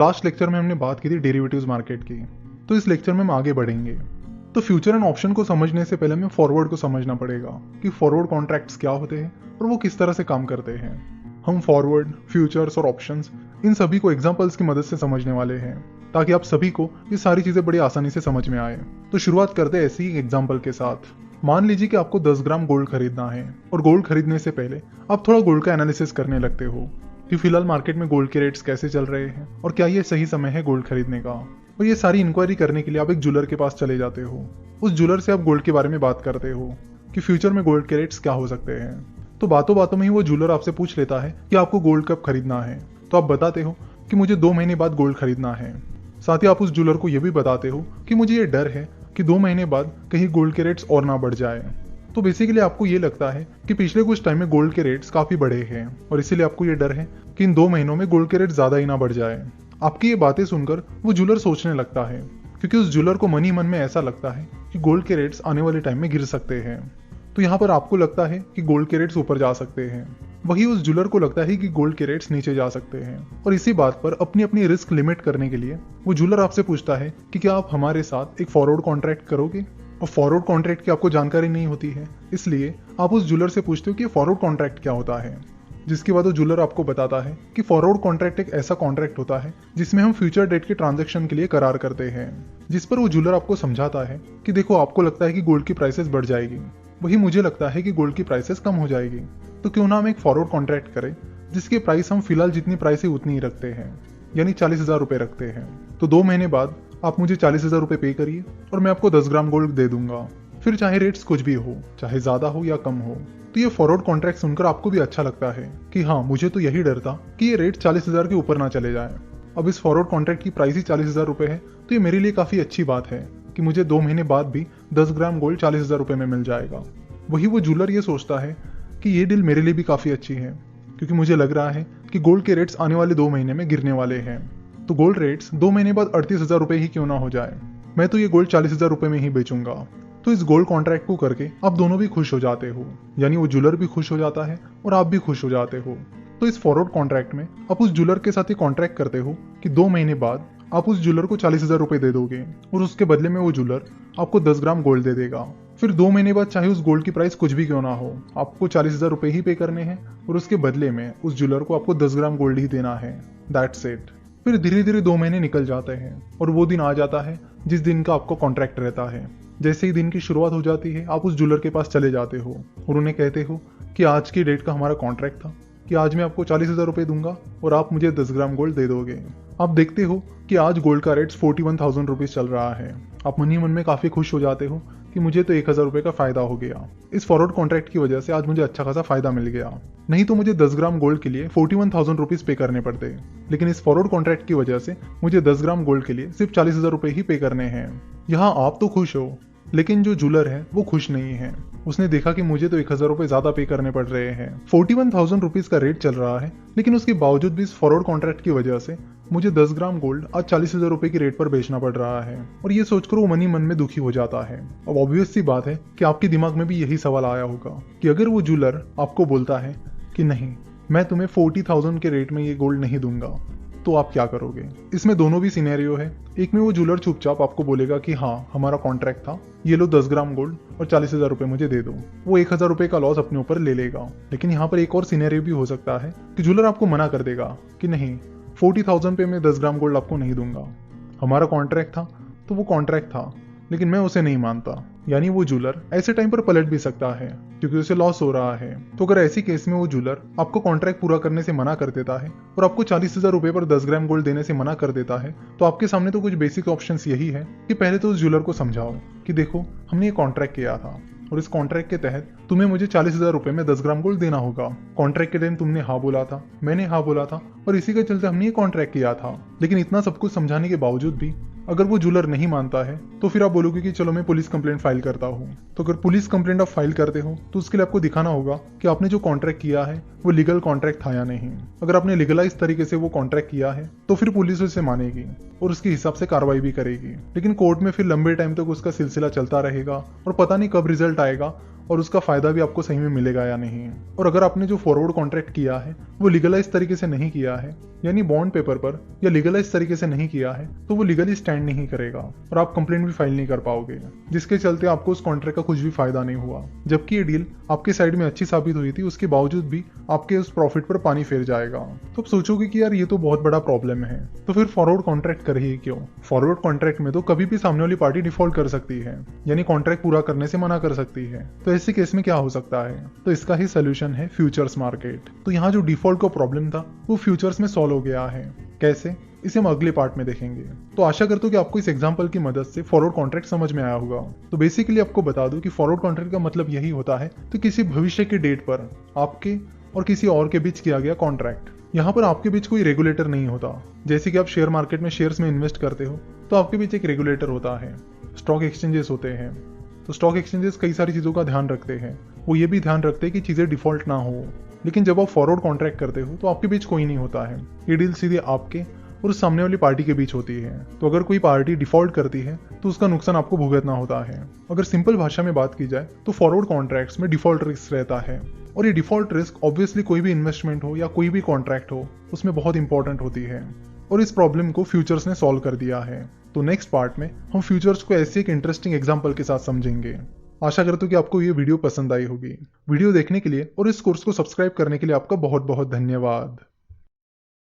Last lecture में हमने बात की थी डेरिवेटिव्स मार्केट की, तो इस लेक्चर में हम आगे बढ़ेंगे। तो फ्यूचर एंड ऑप्शन को समझने से पहले हमें फॉरवर्ड को समझना पड़ेगा कि फॉरवर्ड कॉन्ट्रैक्ट्स क्या होते हैं और वो किस तरह से काम करते हैं। हम फॉरवर्ड, फ्यूचर्स और ऑप्शंस इन सभी को एग्जांपल्स की मदद से समझने वाले हैं, ताकि आप सभी को ये सारी चीज़ें बड़ी आसानी से समझ में आए। तो शुरुआत करते हैं ऐसी ही एग्जाम्पल के साथ। मान लीजिए कि आपको 10 ग्राम गोल्ड खरीदना है और गोल्ड खरीदने से पहले आप थोड़ा गोल्ड का एनालिसिस करने लगते हो कि फिलहाल मार्केट में गोल्ड के रेट्स कैसे चल रहे हैं और क्या ये सही समय है गोल्ड खरीदने का। और ये सारी इंक्वायरी करने के लिए आप एक ज्वेलर के पास चले जाते हो। उस ज्वेलर से आप गोल्ड के बारे में बात करते हो कि फ्यूचर में गोल्ड के रेट्स क्या हो सकते हैं। तो बातों बातों में ही वो ज्वेलर आपसे पूछ लेता है कि आपको गोल्ड कब खरीदना है। तो आप बताते हो कि मुझे 2 महीने बाद गोल्ड खरीदना है। साथ ही आप उस ज्वेलर को यह भी बताते हो कि मुझे ये डर है कि 2 महीने बाद कहीं गोल्ड के रेट्स और ना बढ़ जाए। तो बेसिकली आपको ये लगता है कि पिछले कुछ टाइम में गोल्ड के रेट्स काफी बढ़े हैं और इसीलिए आपको ये डर है कि इन 2 महीनों में गोल्ड के रेट ज्यादा ही ना बढ़ जाए। आपकी ये बातें सुनकर वो ज्वेलर सोचने लगता है, क्योंकि उस ज्वेलर को मन ही मन में ऐसा लगता है कि गोल्ड के रेट्स आने वाले टाइम में गिर सकते हैं। तो यहाँ पर आपको लगता है कि गोल्ड के रेट्स ऊपर जा सकते हैं, वही उस ज्वेलर को लगता है कि गोल्ड के रेट्स नीचे जा सकते हैं। और इसी बात पर अपनी अपनी रिस्क लिमिट करने के लिए वो ज्वेलर आपसे पूछता है कि क्या आप हमारे साथ एक फॉरवर्ड कॉन्ट्रैक्ट करोगे। और फॉरवर्ड कॉन्ट्रैक्ट की आपको जानकारी नहीं होती है, इसलिए आप उस ज्वेलर से पूछते हो कि फॉरवर्ड कॉन्ट्रैक्ट क्या होता है। जिसके बाद वो ज्वेलर आपको बताता है कि फॉरवर्ड कॉन्ट्रैक्ट एक ऐसा कॉन्ट्रैक्ट होता है जिसमें हम फ्यूचर डेट के ट्रांजैक्शन के लिए करार करते हैं। जिस पर वो ज्वेलर आपको समझाता है कि देखो, आपको लगता है कि गोल्ड की प्राइसेस बढ़ जाएगी, वही मुझे लगता है कि गोल्ड की प्राइसेस कम हो जाएगी। तो क्यों ना हम एक फॉरवर्ड कॉन्ट्रैक्ट करें जिसकी प्राइस हम फिलहाल जितनी प्राइस है उतनी ही रखते हैं, यानी 40,000 रुपए रखते हैं। तो 2 महीने बाद आप मुझे 40,000 रुपए पे करिए और मैं आपको 10 ग्राम गोल्ड दे दूंगा, फिर चाहे रेट्स कुछ भी हो, चाहे ज्यादा हो या कम हो। तो ये फॉरवर्ड कॉन्ट्रैक्ट सुनकर आपको भी अच्छा लगता है कि हाँ, मुझे तो यही डर था कि ये रेट 40,000 के ऊपर ना चले जाए। अब इस फॉरवर्ड कॉन्ट्रैक्ट की प्राइस ही 40,000 रुपए है, तो ये मेरे लिए काफी अच्छी बात है कि मुझे 2 महीने बाद भी 10 ग्राम गोल्ड 40,000 रुपए में मिल जाएगा। वही वो ज्वेलर ये सोचता है कि ये डील मेरे लिए भी काफी अच्छी है, क्योंकि मुझे लग रहा है कि गोल्ड के रेट्स आने वाले 2 महीने में गिरने वाले हैं। तो गोल्ड रेट्स 2 महीने बाद 38,000 रुपए ही क्यों ना हो जाए, मैं तो ये गोल्ड 40,000 रुपए में ही बेचूंगा। तो इस गोल्ड कॉन्ट्रैक्ट को करके आप दोनों भी खुश हो जाते हो, यानी वो ज्वेलर भी खुश हो जाता है और आप भी खुश हो जाते हो। तो इस फॉरवर्ड कॉन्ट्रैक्ट में आप उस ज्वेलर के साथ ये कॉन्ट्रैक्ट करते हो कि 2 महीने बाद आप उस ज्वेलर को 40,000 रुपए दे दोगे और उसके बदले में वो ज्वेलर आपको 10 ग्राम गोल्ड दे देगा। फिर 2 महीने बाद चाहे उस गोल्ड की प्राइस कुछ भी क्यों ना हो, आपको 40,000 रुपए ही पे करने हैं और उसके बदले में उस ज्वेलर को आपको 10 ग्राम गोल्ड ही देना है। That's it. फिर धीरे धीरे 2 महीने निकल जाते हैं और वो दिन आ जाता है जिस दिन का आपको कॉन्ट्रैक्ट रहता है। जैसे ही दिन की शुरुआत हो जाती है, आप उस ज्वेलर के पास चले जाते हो और उन्हें कहते हो कि आज की डेट का हमारा कॉन्ट्रैक्ट था कि आज मैं आपको 40,000 रुपए दूंगा और आप मुझे 10 ग्राम गोल्ड दे दोगे। आप देखते हो कि आज गोल्ड का रेट 41,000 रुपीज चल रहा है। आप मन ही मन में काफी खुश हो जाते हो कि मुझे तो 1,000 रुपए का फायदा हो गया। इस फॉरवर्ड कॉन्ट्रैक्ट की वजह से आज मुझे अच्छा खासा फायदा मिल गया, नहीं तो मुझे 10 ग्राम गोल्ड के लिए 41,000 रुपीज पे करने पड़ते। लेकिन इस फॉरवर्ड कॉन्ट्रैक्ट की वजह से मुझे 10 ग्राम गोल्ड के लिए सिर्फ 40,000 रुपए ही पे करने हैं। यहाँ आप तो खुश हो, लेकिन जो ज्वेलर है वो खुश नहीं है। उसने देखा कि मुझे तो 1,000 रुपए ज्यादा पे करने पड़ रहे हैं। 41,000 रुपीज का रेट चल रहा है, लेकिन उसके बावजूद भी इस फॉरवर्ड कॉन्ट्रैक्ट की वजह से मुझे 10 ग्राम गोल्ड आज 40,000 रुपए की रेट पर बेचना पड़ रहा है। और ये सोचकर वो मन ही मन में दुखी हो जाता है। अब ऑब्वियस सी बात है कि आपके दिमाग में भी यही सवाल आया होगा कि अगर वो ज्वेलर आपको बोलता है कि नहीं, मैं तुम्हें 40,000 के रेट में ये गोल्ड नहीं दूंगा, तो आप क्या करोगे। इसमें दोनों भी सिनेरियो है। एक में वो ज्वेलर चुपचाप आपको बोलेगा कि हाँ, हमारा कॉन्ट्रैक्ट था, ये लो 10 ग्राम गोल्ड और 40,000 रुपए मुझे दे दो। वो 1,000 रुपए का लॉस अपने ऊपर ले लेगा। लेकिन यहाँ पर एक और सिनेरियो भी हो सकता है कि ज्वेलर आपको मना कर देगा कि नहीं, 40,000 पे मैं 10 ग्राम गोल्ड आपको नहीं दूंगा। हमारा कॉन्ट्रैक्ट था तो वो कॉन्ट्रैक्ट था, लेकिन मैं उसे नहीं मानता। यानी वो ज्वेलर ऐसे टाइम पर पलट भी सकता है क्योंकि उसे लॉस हो रहा है। तो अगर ऐसी केस में वो ज्वेलर आपको कॉन्ट्रैक्ट पूरा करने से मना कर देता है और आपको 40,000 रुपए पर 10 ग्राम गोल्ड देने से मना कर देता है, तो आपके सामने तो कुछ बेसिक ऑप्शंस यही है कि पहले तो उस ज्वेलर को समझाओ कि देखो, हमने ये कॉन्ट्रैक्ट किया था और इस कॉन्ट्रैक्ट के तहत तुम्हें मुझे 40,000 रुपए में 10 ग्राम गोल्ड देना होगा। कॉन्ट्रैक्ट के टाइम तुमने हाँ बोला था, मैंने हाँ बोला था और इसी के चलते हमने ये कॉन्ट्रैक्ट किया था। लेकिन इतना सब कुछ समझाने के बावजूद भी अगर वो ज्वेलर नहीं मानता है, तो फिर आप बोलोगे कि चलो मैं पुलिस कंप्लेंट फाइल करता हूँ। तो अगर पुलिस कंप्लेंट आप फाइल करते हो तो उसके लिए आपको दिखाना होगा कि आपने जो कॉन्ट्रैक्ट किया है वो लीगल कॉन्ट्रैक्ट था या नहीं। अगर आपने लीगलाइज तरीके से वो कॉन्ट्रैक्ट किया है तो फिर पुलिस उसे मानेगी और उसके हिसाब से कार्रवाई भी करेगी। लेकिन कोर्ट में फिर लंबे टाइम तक उसका सिलसिला चलता रहेगा और पता नहीं कब रिजल्ट आएगा और उसका फायदा भी आपको सही में मिलेगा या नहीं। और अगर आपने जो फॉरवर्ड कॉन्ट्रैक्ट किया है वो लीगलाइज तरीके से नहीं किया है, यानी बॉन्ड पेपर पर या लीगलाइज तरीके से नहीं किया है, तो वो लीगली स्टैंड नहीं करेगा और आप कंप्लेंट भी फाइल नहीं कर पाओगे, जिसके चलते आपको उस कॉन्ट्रैक्ट का कुछ भी फायदा नहीं हुआ। जबकि ये डील आपके साइड में अच्छी साबित हुई थी, उसके बावजूद भी आपके उस प्रॉफिट पर पानी फेर जाएगा। तो आप सोचोगे कि यार ये तो बहुत बड़ा प्रॉब्लम है, तो फिर फॉरवर्ड कॉन्ट्रैक्ट कर ही क्यों। फॉरवर्ड कॉन्ट्रैक्ट में तो कभी भी सामने वाली पार्टी डिफॉल्ट कर सकती है, यानी कॉन्ट्रैक्ट पूरा करने से मना कर सकती है। तो ऐसे केस में क्या हो सकता है, तो इसका ही सोल्यूशन है फ्यूचर्स मार्केट। तो यहाँ जो डिफॉल्ट का प्रॉब्लम था वो फ्यूचर्स में सॉल्व हो गया है। कैसे, इसे हम अगले पार्ट में देखेंगे। तो आशा करता हूँ कि आपको इस एग्जांपल की मदद से फॉरवर्ड कॉन्ट्रैक्ट समझ में आया होगा। तो बेसिकली आपको बता दूं कि फॉरवर्ड कॉन्ट्रैक्ट का मतलब यही होता है तो किसी भविष्य के डेट पर आपके और किसी और के बीच किया गया कॉन्ट्रैक्ट। यहाँ पर आपके बीच कोई रेगुलेटर नहीं होता। जैसे कि आप शेयर मार्केट में शेयर्स में इन्वेस्ट करते हो तो आपके बीच एक रेगुलेटर होता है, स्टॉक एक्सचेंजेस होते हैं। तो स्टॉक एक्सचेंजेस कई सारी चीज़ों का ध्यान रखते हैं, वो ये भी ध्यान रखते हैं कि चीज़ें डिफॉल्ट ना हो। लेकिन जब आप फॉरवर्ड कॉन्ट्रैक्ट करते हो तो आपके बीच कोई नहीं होता है, ये डील सीधे आपके और उस सामने वाली पार्टी के बीच होती है। तो अगर कोई पार्टी डिफॉल्ट करती है तो उसका नुकसान आपको भुगतना होता है। अगर सिंपल भाषा में बात की जाए तो फॉरवर्ड कॉन्ट्रैक्ट्स में डिफॉल्ट रिस्क रहता है, और ये डिफॉल्ट रिस्क ऑब्वियसली कोई भी इन्वेस्टमेंट हो या कोई भी कॉन्ट्रैक्ट हो उसमें बहुत इंपॉर्टेंट होती है। और इस प्रॉब्लम को फ्यूचर्स ने सॉल्व कर दिया है। तो नेक्स्ट पार्ट में हम फ्यूचर्स को ऐसे एक इंटरेस्टिंग एग्जाम्पल के साथ समझेंगे। आशा करता हूँ कि आपको ये वीडियो पसंद आई होगी। वीडियो देखने के लिए और इस कोर्स को सब्सक्राइब करने के लिए आपका बहुत बहुत धन्यवाद।